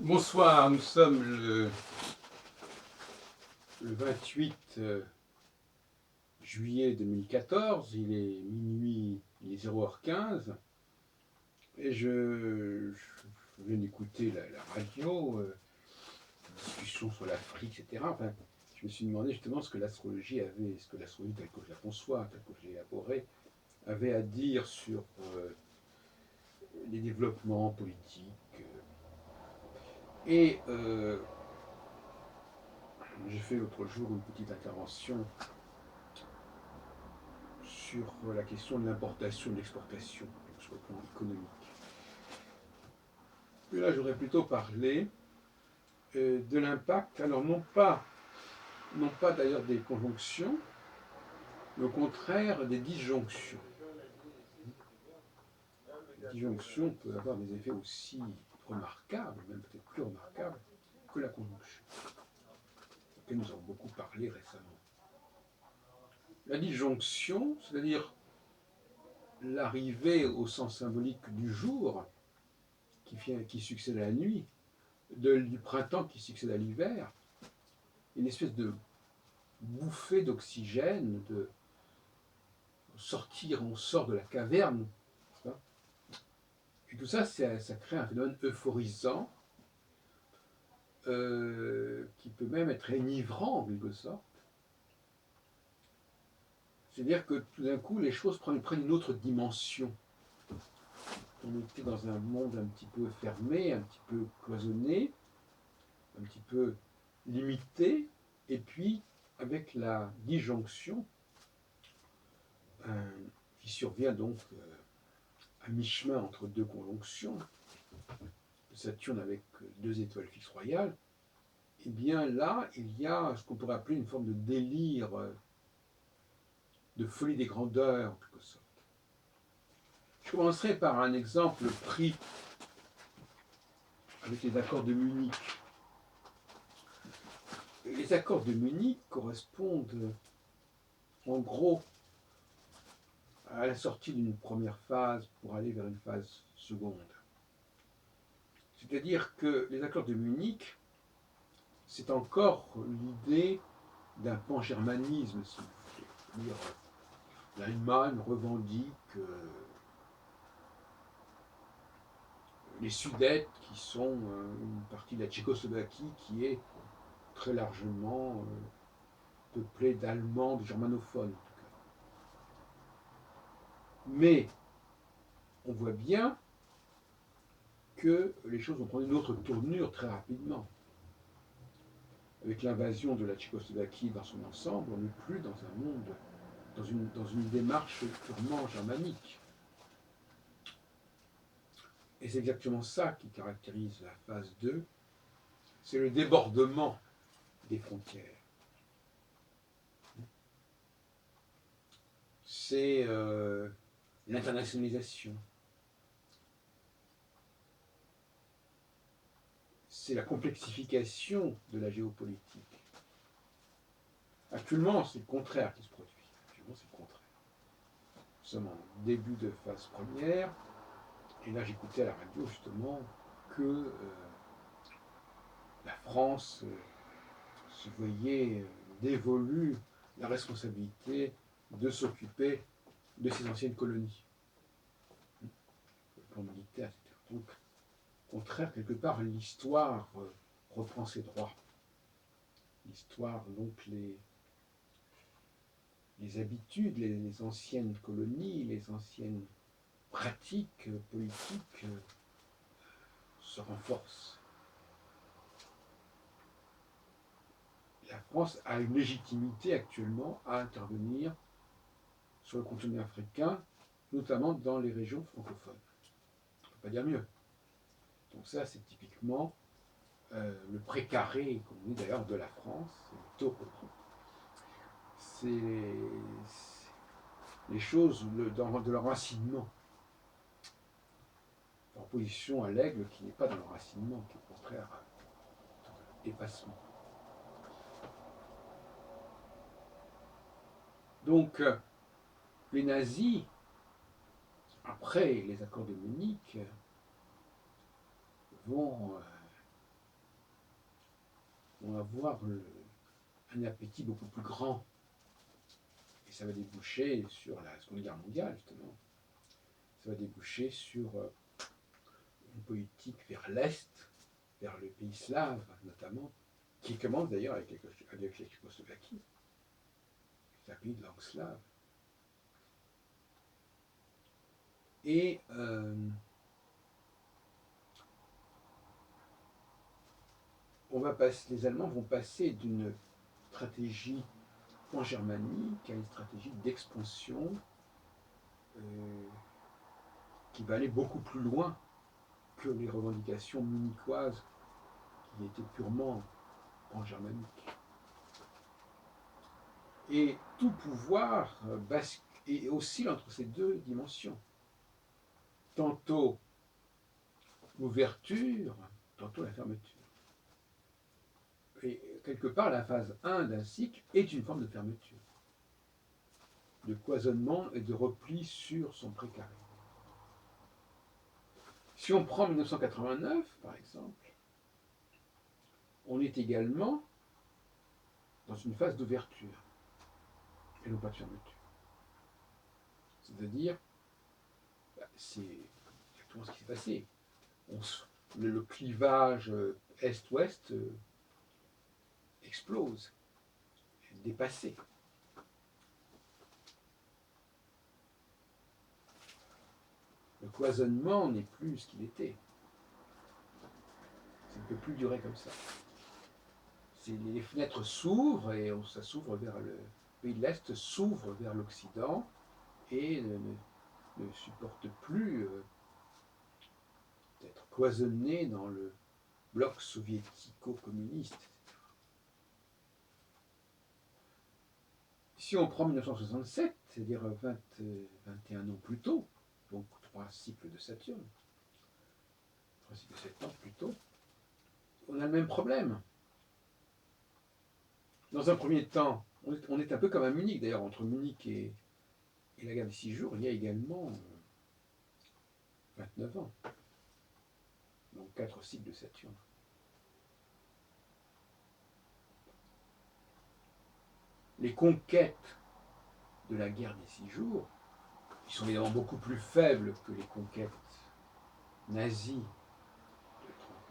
Bonsoir, nous sommes le 28 juillet 2014, il est minuit, il est 0h15, et je viens d'écouter la radio, discussion sur l'Afrique, etc. Enfin, je me suis demandé justement ce que l'astrologie telle que je la conçois, telle que je l'ai élaborée, avait à dire sur les développements politiques. Et j'ai fait l'autre jour une petite intervention sur la question de l'importation et de l'exportation sur le plan économique. Et là, j'aurais plutôt parlé de l'impact, alors non pas d'ailleurs des conjonctions, mais au contraire des disjonctions. La disjonction peut avoir des effets aussi remarquables, même peut-être plus remarquables, que la conjonction, auquel nous avons beaucoup parlé récemment. La disjonction, c'est-à-dire l'arrivée au sens symbolique du jour, qui succède à la nuit, du printemps qui succède à l'hiver, une espèce de bouffée d'oxygène, on sort de la caverne, et tout ça, ça crée un phénomène euphorisant, qui peut même être enivrant en quelque sorte. C'est-à-dire que tout d'un coup, les choses prennent une autre dimension. On était dans un monde un petit peu fermé, un petit peu cloisonné, un petit peu limité, et puis avec la disjonction, qui survient donc à mi-chemin entre deux conjonctions, Saturne avec deux étoiles fixes royales, et bien là, il y a ce qu'on pourrait appeler une forme de délire, de folie des grandeurs, en quelque sorte. Je commencerai par un exemple pris avec les accords de Munich. Les accords de Munich correspondent en gros à la sortie d'une première phase pour aller vers une phase seconde. C'est-à-dire que les accords de Munich, c'est encore l'idée d'un pan-germanisme, si vous voulez. L'Allemagne revendique les Sudètes, qui sont une partie de la Tchécoslovaquie qui est très largement peuplée d'Allemands, de germanophones en tout cas. Mais on voit bien que les choses vont prendre une autre tournure très rapidement. Avec l'invasion de la Tchécoslovaquie dans son ensemble, on n'est plus dans un monde, dans une démarche purement germanique. Et c'est exactement ça qui caractérise la phase 2, c'est le débordement des frontières. C'est l'internationalisation. C'est la complexification de la géopolitique. Actuellement, c'est le contraire qui se produit. Actuellement, c'est le contraire. Nous sommes en début de phase première, et là, j'écoutais à la radio justement que la France se voyait dévolue la responsabilité de s'occuper de ses anciennes colonies, le plan militaire, etc. Donc, au contraire, quelque part, l'histoire reprend ses droits. L'histoire, donc, les habitudes, les anciennes colonies, les anciennes pratiques politiques se renforcent. La France a une légitimité actuellement à intervenir sur le continent africain, notamment dans les régions francophones. On ne peut pas dire mieux. Donc ça, c'est typiquement le précaré, comme on dit d'ailleurs, de la France, c'est les choses de leur racinement, en opposition à l'aigle qui n'est pas dans le racinement, qui est au contraire effacement. Donc, les nazis, après les accords de Munich, vont vont avoir un appétit beaucoup plus grand. Et ça va déboucher sur la Seconde Guerre mondiale, justement. Ça va déboucher sur une politique vers l'Est, vers les pays slaves notamment, qui commence d'ailleurs avec la Tchécoslovaquie. C'est un pays de langue slave. Et les Allemands vont passer d'une stratégie pan-germanique à une stratégie d'expansion qui va aller beaucoup plus loin que les revendications munichoises qui étaient purement pan-germaniques. Et tout pouvoir oscille entre ces deux dimensions. Tantôt l'ouverture, tantôt la fermeture. Et quelque part, la phase 1 d'un cycle est une forme de fermeture, de cloisonnement et de repli sur son précaré. Si on prend 1989, par exemple, on est également dans une phase d'ouverture et non pas de fermeture. C'est-à-dire, c'est exactement ce qui s'est passé. Le clivage est-ouest explose, est dépassé. Le cloisonnement n'est plus ce qu'il était. Ça ne peut plus durer comme ça. Les fenêtres s'ouvrent et ça s'ouvre vers le pays de l'Est, s'ouvre vers l'Occident et ne supporte plus d'être cloisonné dans le bloc soviético-communiste. Si on prend 1967, c'est-à-dire 21 ans plus tôt, donc 3 cycles de Saturne, 3 cycles de 7 ans plus tôt, on a le même problème. Dans un premier temps, on est un peu comme à Munich, d'ailleurs, entre Munich et la guerre des 6 jours, il y a également 29 ans. Donc 4 cycles de Saturne. Les conquêtes de la guerre des 6 jours, qui sont évidemment beaucoup plus faibles que les conquêtes nazies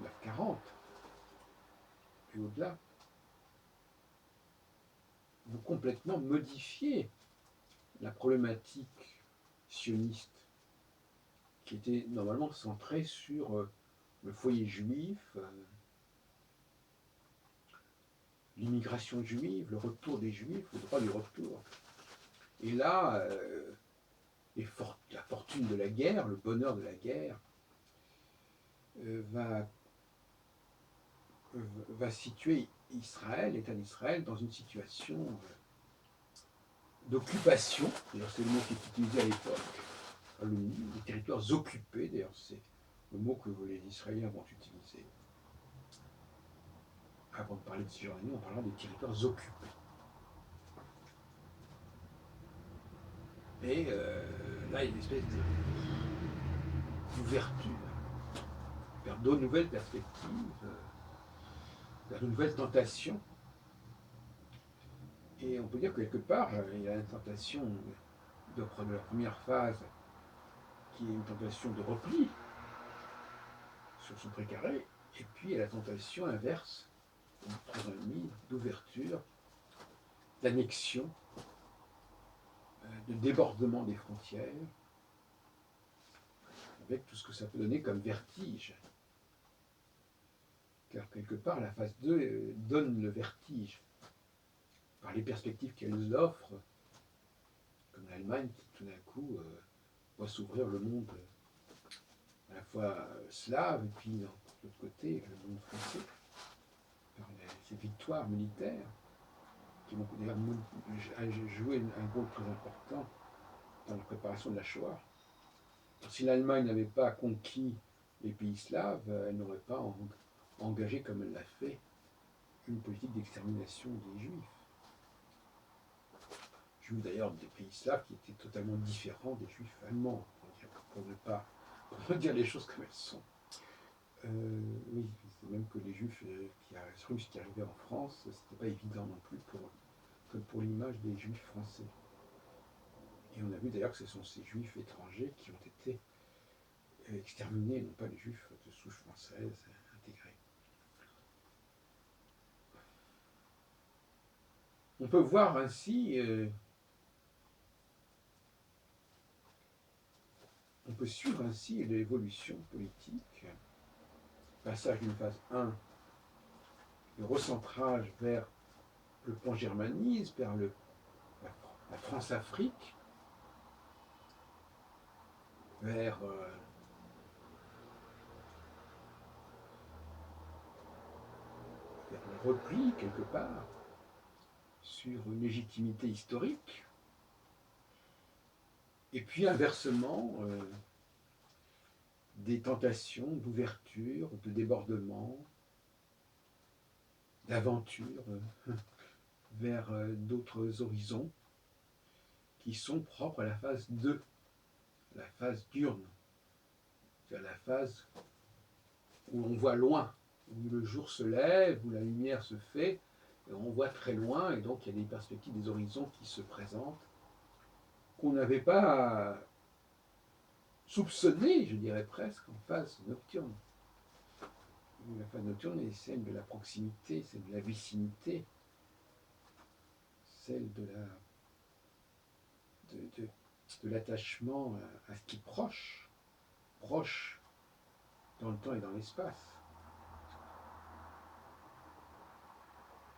de 39-40, et au-delà, vont complètement modifier la problématique sioniste, qui était normalement centrée sur le foyer juif, l'immigration juive, le retour des juifs, le droit du retour. Et là, la fortune de la guerre, le bonheur de la guerre, va situer Israël, l'État d'Israël, dans une situation d'occupation, d'ailleurs c'est le mot qui est utilisé à l'époque, les territoires occupés, d'ailleurs c'est le mot que les Israéliens vont utiliser. Avant de parler de Cisjordanie, on parlera des territoires occupés. Et là, il y a une espèce d'ouverture vers de nouvelles perspectives, vers de nouvelles tentations. Et on peut dire que quelque part, il y a la tentation de la première phase, qui est une tentation de repli sur son précaré, et puis il y a la tentation inverse, 3 ans et demi, d'ouverture, d'annexion, de débordement des frontières, avec tout ce que ça peut donner comme vertige. Car quelque part, la phase 2 donne le vertige, par les perspectives qu'elle offre, comme l'Allemagne qui tout d'un coup voit s'ouvrir le monde à la fois slave et puis de l'autre côté le monde français, par ces victoires militaires qui vont d'ailleurs jouer un rôle très important dans la préparation de la Shoah. Si l'Allemagne n'avait pas conquis les pays slaves, elle n'aurait pas engagé, comme elle l'a fait, une politique d'extermination des Juifs. Juifs d'ailleurs des pays slaves qui étaient totalement différents des Juifs allemands, pour ne dire les choses comme elles sont. Oui, c'est même que les juifs russes qui arrivaient en France, c'était pas évident non plus comme pour l'image des juifs français. Et on a vu d'ailleurs que ce sont ces juifs étrangers qui ont été exterminés, non pas les juifs de souche française intégrés. On peut voir ainsi, on peut suivre ainsi l'évolution politique, passage d'une phase 1, le recentrage vers le pan-germanisme, vers la France-Afrique, vers le repli quelque part sur une légitimité historique, et puis inversement, des tentations d'ouverture, de débordement, d'aventure vers d'autres horizons qui sont propres à la phase 2, la phase diurne, c'est-à-dire la phase où on voit loin, où le jour se lève, où la lumière se fait, et on voit très loin, et donc il y a des perspectives, des horizons qui se présentent, qu'on n'avait pas soupçonné, je dirais presque, en phase nocturne. La phase nocturne est celle de la proximité, celle de la vicinité, celle de l'attachement à ce qui est proche, proche dans le temps et dans l'espace.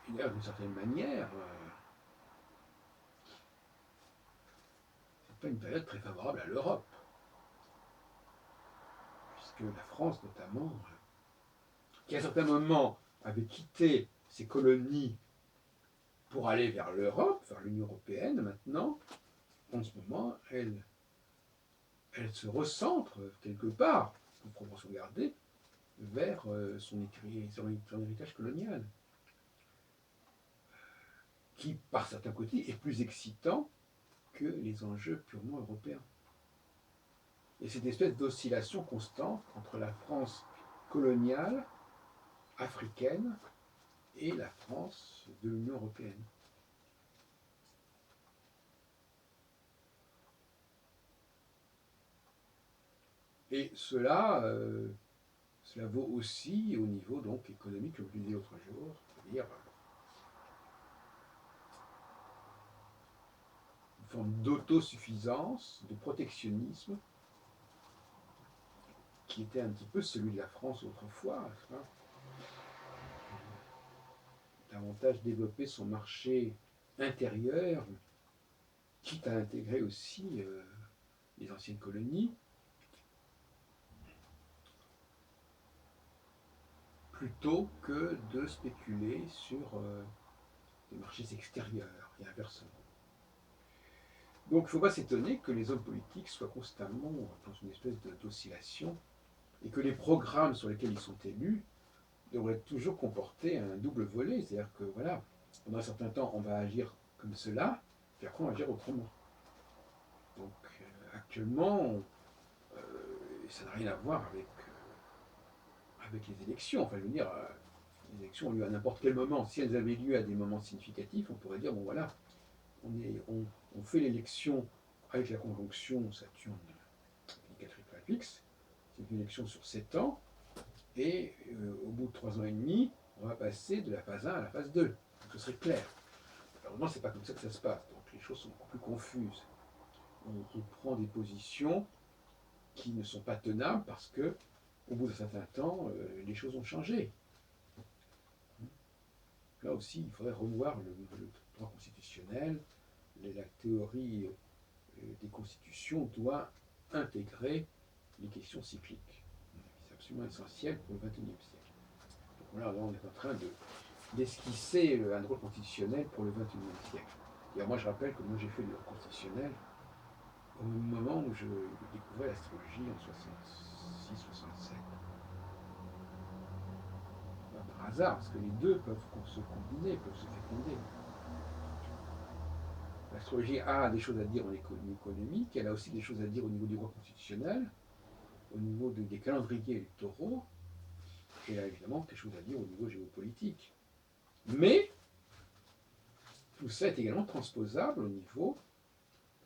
Et d'ailleurs, d'une certaine manière, c'est pas une période très favorable à l'Europe, puisque la France notamment, qui à un certain moment avait quitté ses colonies pour aller vers l'Europe, vers l'Union européenne maintenant, en ce moment, elle se recentre quelque part, en proportion gardée, vers son héritage colonial, qui, par certains côtés, est plus excitant que les enjeux purement européens. Et cette espèce d'oscillation constante entre la France coloniale, africaine, et la France de l'Union européenne. Et cela vaut aussi au niveau donc économique, comme je le disais l'autre jour, c'est-à-dire une forme d'autosuffisance, de protectionnisme, qui était un petit peu celui de la France autrefois, davantage développer son marché intérieur, quitte à intégrer aussi les anciennes colonies, plutôt que de spéculer sur des marchés extérieurs et inversement. Donc il ne faut pas s'étonner que les hommes politiques soient constamment dans une espèce d'oscillation et que les programmes sur lesquels ils sont élus devraient toujours comporter un double volet, c'est-à-dire que voilà, pendant un certain temps on va agir comme cela, puis après on va agir autrement. Donc actuellement, ça n'a rien à voir avec les élections. Enfin, je veux dire, les élections ont lieu à n'importe quel moment. Si elles avaient lieu à des moments significatifs, on pourrait dire, bon voilà, on fait l'élection avec la conjonction Saturne X, c'est une élection sur 7 ans, et au bout de 3 ans et demi, on va passer de la phase 1 à la phase 2. Donc ce serait clair. Malheureusement, c'est pas comme ça que ça se passe, donc les choses sont beaucoup plus confuses. On prend des positions qui ne sont pas tenables parce que, au bout d'un certain temps, les choses ont changé. Là aussi, il faudrait revoir le droit constitutionnel. La théorie des constitutions doit intégrer les questions cycliques. C'est absolument essentiel pour le XXIe siècle. Donc voilà, là, on est en train d'esquisser un droit constitutionnel pour le XXIe siècle. Et alors moi, je rappelle que moi, j'ai fait le droit constitutionnel au moment où je découvrais l'astrologie en 66-67. Par hasard, parce que les deux peuvent se combiner, peuvent se féconder. L'astrologie a des choses à dire en économique, elle a aussi des choses à dire au niveau du droit constitutionnel, au niveau des calendriers électoraux, Et là, évidemment, quelque chose à dire au niveau géopolitique. Mais tout ça est également transposable au niveau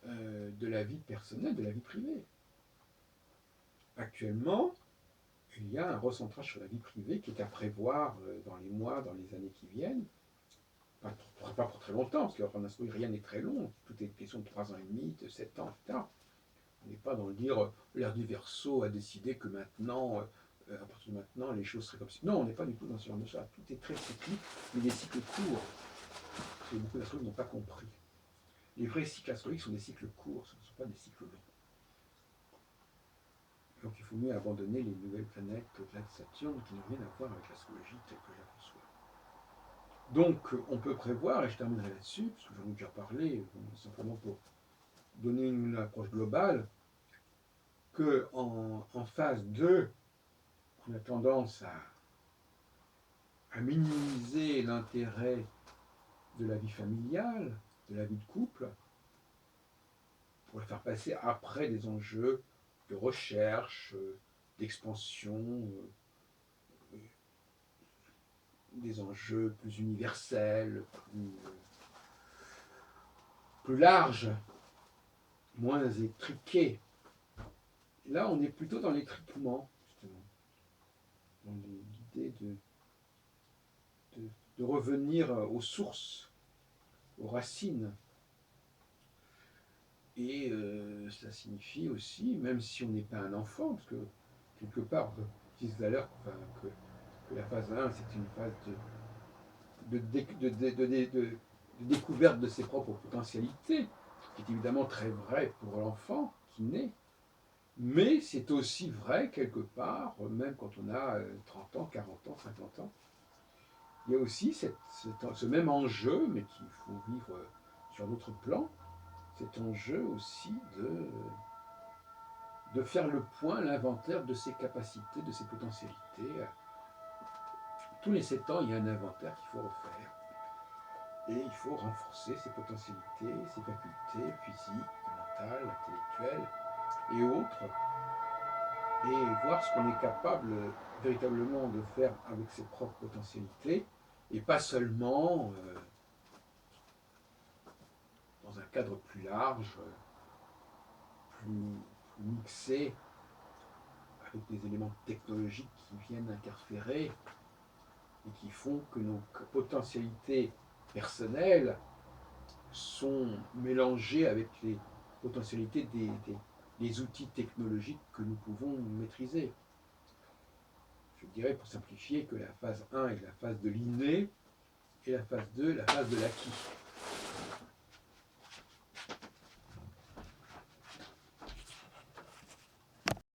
de la vie personnelle, de la vie privée. Actuellement, il y a un recentrage sur la vie privée qui est à prévoir dans les mois, dans les années qui viennent. Pas pour très longtemps, parce qu'en inscrit, rien n'est très long. Tout est question de 3 ans et demi, de 7 ans, etc. On n'est pas dans le dire l'ère du Verseau a décidé que maintenant, à partir de maintenant, les choses seraient comme ça. Non, on n'est pas du tout dans ce genre de ça. Tout est très cyclique, mais des cycles courts. Parce que beaucoup d'astrologues n'ont pas compris. Les vrais cycles astrologiques sont des cycles courts, ce ne sont pas des cycles longs. Donc il faut mieux abandonner les nouvelles planètes au-delà de Saturne qui n'ont rien à voir avec l'astrologie telle que je la conçois. Donc on peut prévoir, et je terminerai là-dessus, parce que j'en ai déjà parlé, simplement pour donner une approche globale, qu'en phase 2, on a tendance à minimiser l'intérêt de la vie familiale, de la vie de couple, pour la faire passer après des enjeux de recherche, d'expansion, des enjeux plus universels, plus larges, moins étriqués. Là, on est plutôt dans l'étriquement, justement, dans l'idée de revenir aux sources, aux racines. Et cela signifie aussi, même si on n'est pas un enfant, parce que quelque part, je disais tout à l'heure que la phase 1, c'est une phase de découverte de ses propres potentialités, qui est évidemment très vrai pour l'enfant qui naît, mais c'est aussi vrai quelque part, même quand on a 30 ans, 40 ans, 50 ans, il y a aussi ce même enjeu, mais qu'il faut vivre sur d'autres plans, cet enjeu aussi de faire le point, l'inventaire de ses capacités, de ses potentialités. Tous les 7 ans, il y a un inventaire qu'il faut refaire. Et il faut renforcer ses potentialités, ses facultés physiques, mentales, intellectuelles et autres. Et voir ce qu'on est capable véritablement de faire avec ses propres potentialités. Et pas seulement dans un cadre plus large, plus mixé, avec des éléments technologiques qui viennent interférer et qui font que nos potentialités personnelles sont mélangées avec les potentialités des outils technologiques que nous pouvons maîtriser. Je dirais pour simplifier que la phase 1 est la phase de l'inné et la phase 2 la phase de l'acquis.